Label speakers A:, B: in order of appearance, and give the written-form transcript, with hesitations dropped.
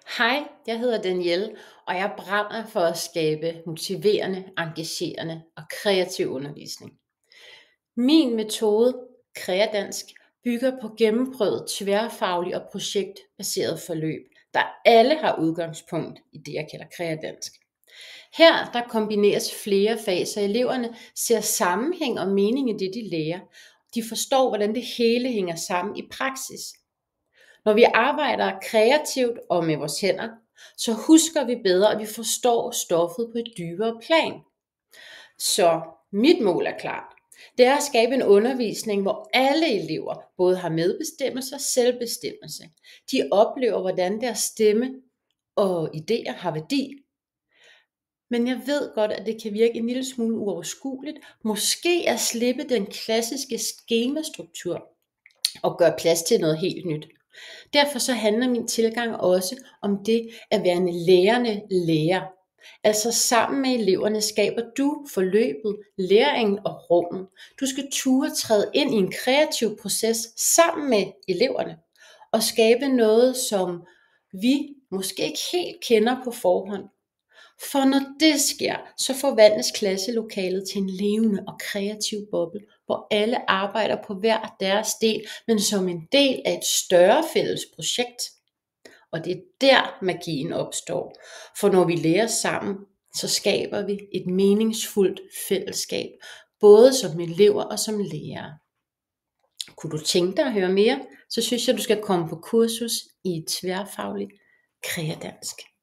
A: Hej, jeg hedder Danielle, og jeg brænder for at skabe motiverende, engagerende og kreativ undervisning. Min metode, Kreadansk, bygger på gennemprøvet tværfaglig og projektbaseret forløb, der alle har udgangspunkt i det, jeg kalder Kreadansk. Her der kombineres flere fag, så eleverne ser sammenhæng og mening i det, de lærer. De forstår, hvordan det hele hænger sammen i praksis. Når vi arbejder kreativt og med vores hænder, så husker vi bedre, og vi forstår stoffet på et dybere plan. Så mit mål er klart. Det er at skabe en undervisning, hvor alle elever både har medbestemmelse og selvbestemmelse. De oplever, hvordan deres stemme og idéer har værdi. Men jeg ved godt, at det kan virke en lille smule uoverskueligt. Måske at slippe den klassiske skemastruktur og gøre plads til noget helt nyt. Derfor så handler min tilgang også om det at være en lærende lærer. Altså sammen med eleverne skaber du forløbet, læringen og rummet. Du skal turde træde ind i en kreativ proces sammen med eleverne og skabe noget, som vi måske ikke helt kender på forhånd. For når det sker, så forvandles klasselokalet til en levende og kreativ boble, hvor alle arbejder på hver deres del, men som en del af et større fælles projekt. Og det er der magien opstår. For når vi lærer sammen, så skaber vi et meningsfuldt fællesskab, både som elever og som lærere. Kunne du tænke dig at høre mere, så synes jeg, du skal komme på kursus i tværfaglig Kreadansk.